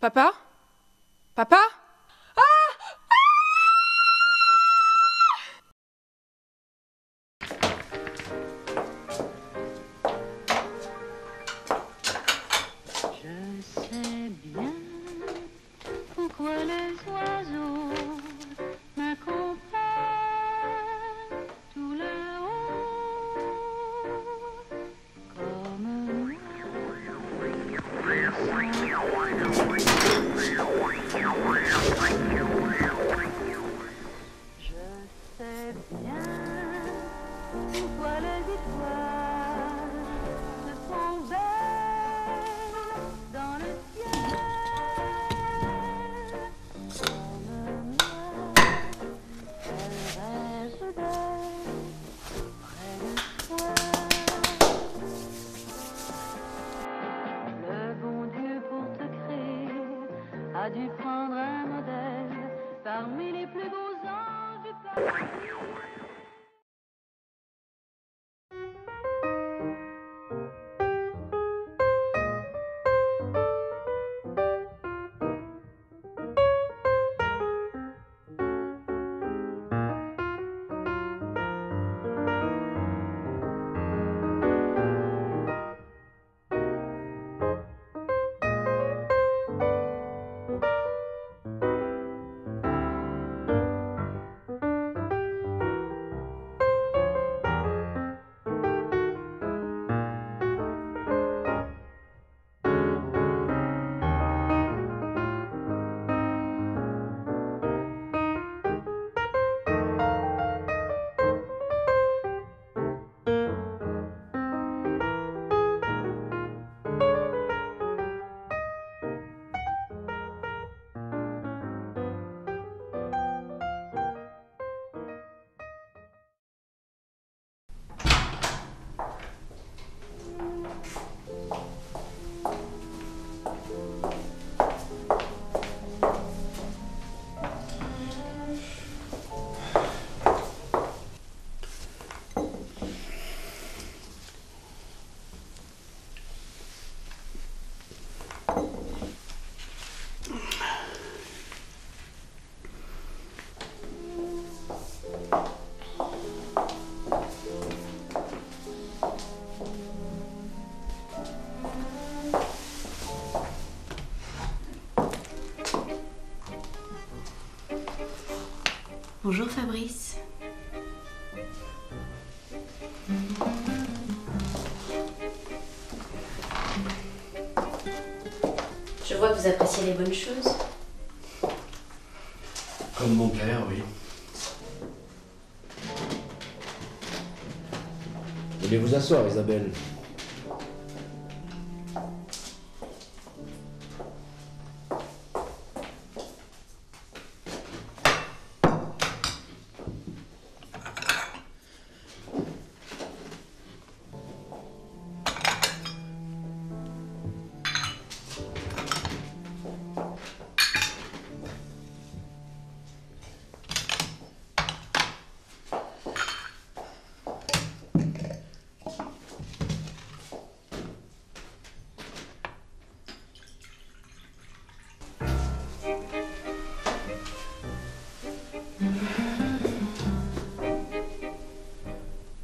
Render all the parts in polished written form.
Papa? Papa? Je sais bien pourquoi les oiseaux m'accompagnent tout là-haut, comme moi. Je sais bien pourquoi les étoiles se font belles dans le ciel, comme moi, elles restent belles près de toi. Le bon Dieu pour te créer a dû prendre un modèle parmi les plus beaux anges du paradis. Bonjour Fabrice. Je vois que vous appréciez les bonnes choses. Comme mon père, oui. Venez vous asseoir, Isabelle.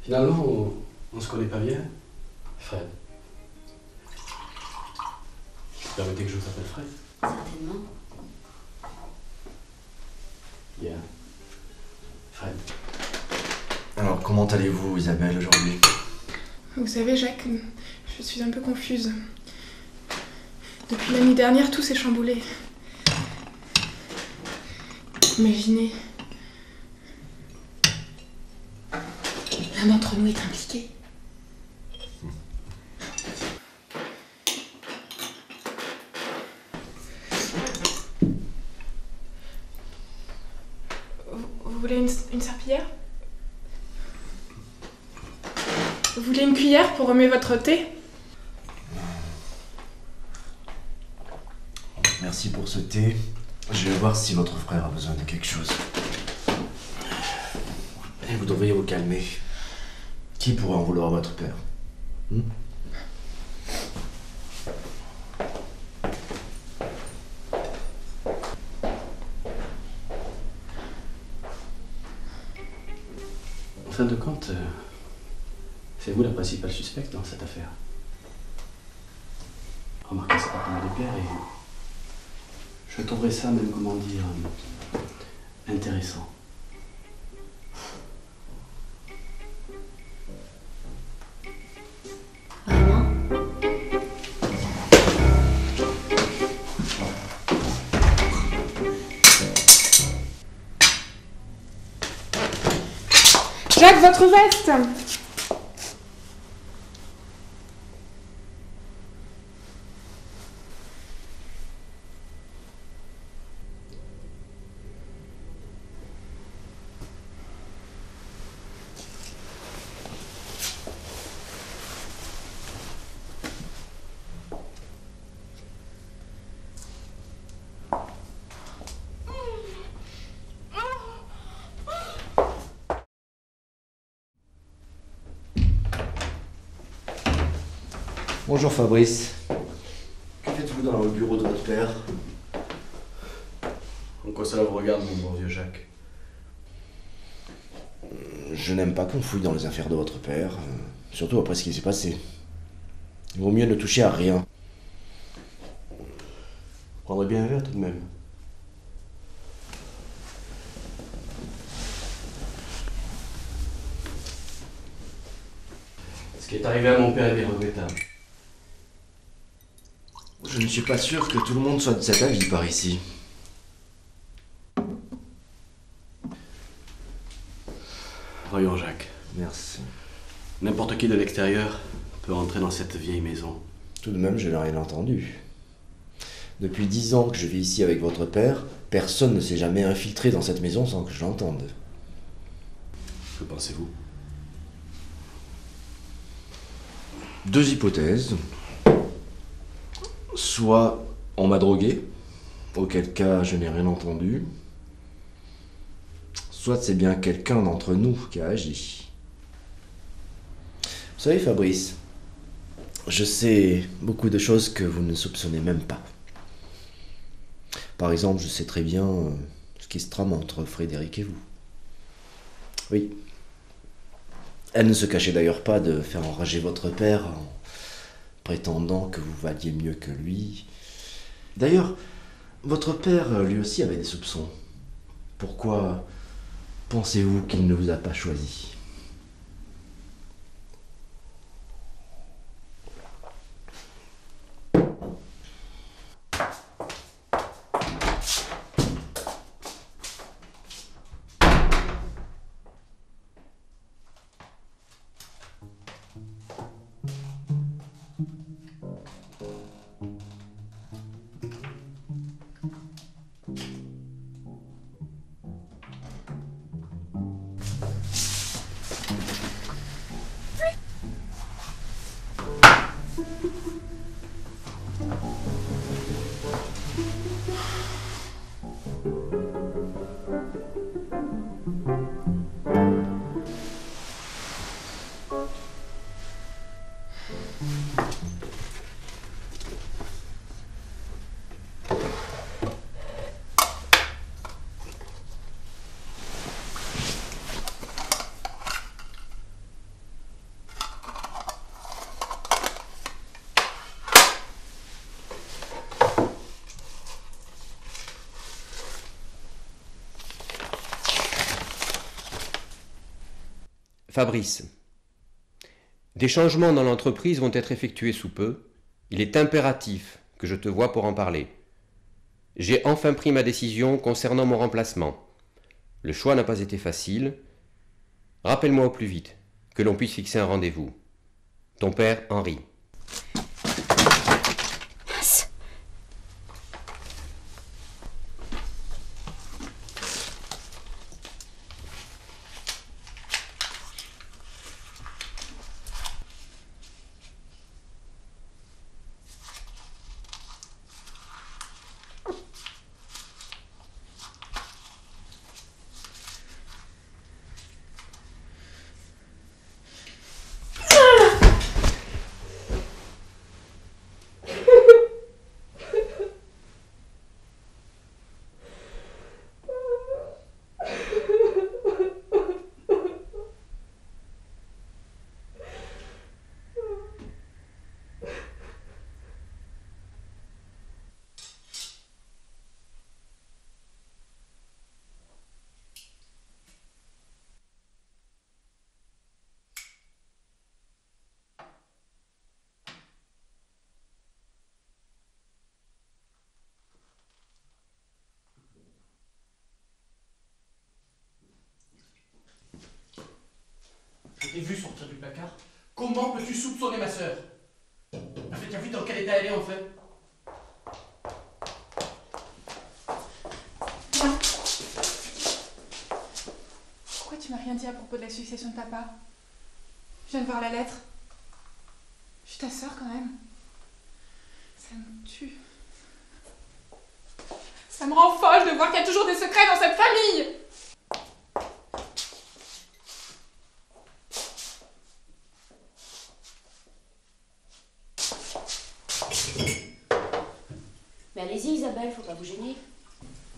Finalement, on se connaît pas bien, Fred. Vous permettez que je vous appelle Fred? Certainement. Bien. Fred. Alors, comment allez-vous, Isabelle, aujourd'hui? Vous savez, Jacques, je suis un peu confuse. Depuis la nuit dernière, tout s'est chamboulé. Imaginez. L'un d'entre nous est impliqué. Vous voulez une serpillière? Vous voulez une cuillère pour remuer votre thé? Merci pour ce thé. Je vais voir si votre frère a besoin de quelque chose. Et vous devriez vous calmer. Qui pourrait en vouloir à votre père? fin de compte, c'est vous la principale suspecte dans cette affaire. Remarquez cet appartement des pères et je trouverais ça même, comment dire, intéressant. Vraiment? Jacques, votre veste! Bonjour Fabrice. Que faites-vous dans le bureau de votre père? En quoi cela vous regarde, mon bon vieux Jacques? Je n'aime pas qu'on fouille dans les affaires de votre père, surtout après ce qui s'est passé. Il vaut mieux ne toucher à rien. Vous prendrez bien un verre tout de même. Ce qui est arrivé à mon père est bien regrettable. Je ne suis pas sûr que tout le monde soit de cet avis par ici. Voyons, Jacques. Merci. N'importe qui de l'extérieur peut entrer dans cette vieille maison. Tout de même, je n'ai rien entendu. Depuis 10 ans que je vis ici avec votre père, personne ne s'est jamais infiltré dans cette maison sans que je l'entende. Que pensez-vous? 2 hypothèses. Soit on m'a drogué, auquel cas je n'ai rien entendu. Soit c'est bien quelqu'un d'entre nous qui a agi. Vous savez Fabrice, je sais beaucoup de choses que vous ne soupçonnez même pas. Par exemple, je sais très bien ce qui se trame entre Frédéric et vous. Oui. Elle ne se cachait d'ailleurs pas de faire enrager votre père en prétendant que vous valiez mieux que lui. D'ailleurs, votre père lui aussi avait des soupçons. Pourquoi pensez-vous qu'il ne vous a pas choisi ? Fabrice, des changements dans l'entreprise vont être effectués sous peu. Il est impératif que je te voie pour en parler. J'ai enfin pris ma décision concernant mon remplacement. Le choix n'a pas été facile. Rappelle-moi au plus vite, que l'on puisse fixer un rendez-vous. Ton père, Henri. Je t'ai vu sortir du placard. Comment peux-tu soupçonner ma sœur? En fait, tu as vu dans quel état elle est en fait? Pourquoi tu m'as rien dit à propos de la succession de papa? Je viens de voir la lettre. Je suis ta sœur quand même. Ça me tue. Ça me rend folle de voir qu'il y a toujours des secrets dans cette famille. Mais allez-y Isabelle, faut pas vous gêner.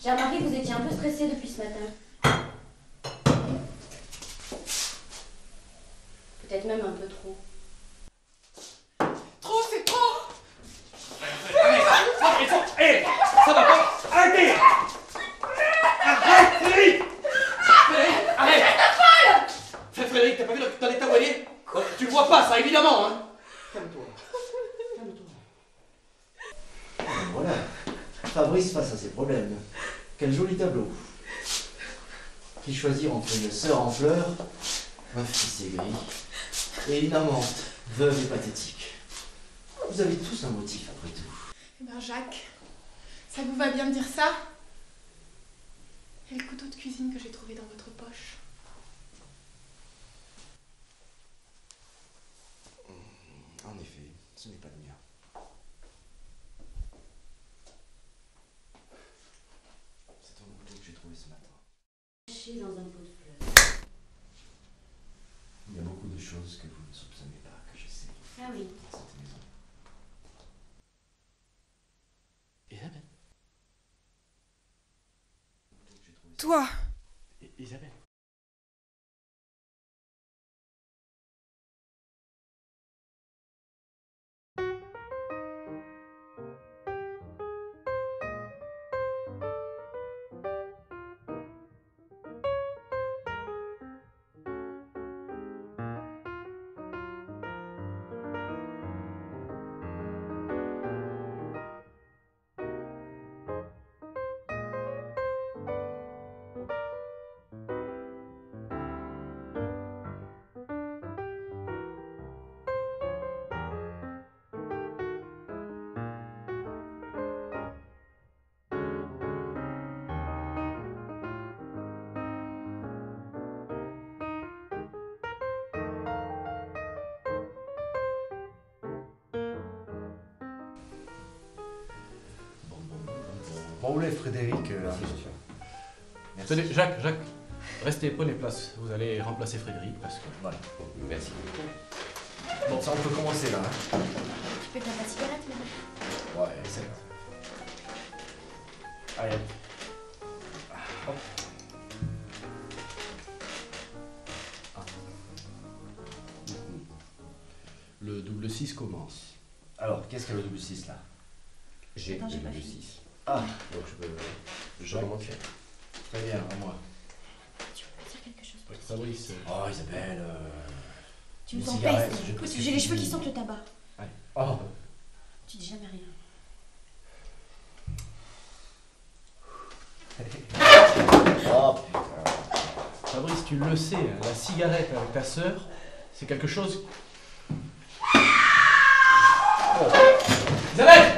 J'ai remarqué que vous étiez un peu stressée depuis ce matin. Peut-être même un peu trop. Trop, c'est trop. Hé, ça va pas. Arrêtez. Arrête, Frédéric. Frédéric, arrête. Frédéric, t'as pas vu dans l'état où elle est? Tu le vois pas, ça, évidemment, hein. Calme-toi. Calme-toi. Voilà, Fabrice face à ses problèmes. Quel joli tableau. Qui choisir entre une sœur en fleurs, un fils aigri, et une amante, veuve et pathétique. Vous avez tous un motif après tout. Eh ben Jacques, ça vous va bien de dire ça? Et le couteau de cuisine que j'ai trouvé dans votre poche. En effet, ce n'est pas le mien. C'est un couteau que j'ai trouvé ce matin. Caché dans un pot de fleurs. Il y a beaucoup de choses que vous ne soupçonnez pas que je sais Ah oui. dans cette maison. Isabelle. Toi, Isabelle. Bon, oulé, Frédéric. Merci. Tenez, Jacques, restez, prenez place. Vous allez remplacer Frédéric parce que. Voilà. Merci. Bon, ça, on peut commencer là. Hein. Tu peux faire ta cigarette là? Ouais, c'est. Allez. Hop. Le double 6 commence. Alors, qu'est-ce que le double 6 là? J'ai Attends, j'ai pas le fini. 6. Ah, Donc je peux Jacques. commencer. très bien, à moi. Tu peux pas dire quelque chose? Fabrice. Oh, Isabelle. Tu me Une t'empêches. cigarette, je Écoute, peux j'ai les cheveux qui sentent le tabac. Allez. Oh, Tu dis jamais rien. oh putain. Fabrice, tu le sais, hein, la cigarette avec ta sœur, c'est quelque chose. Oh. Isabelle!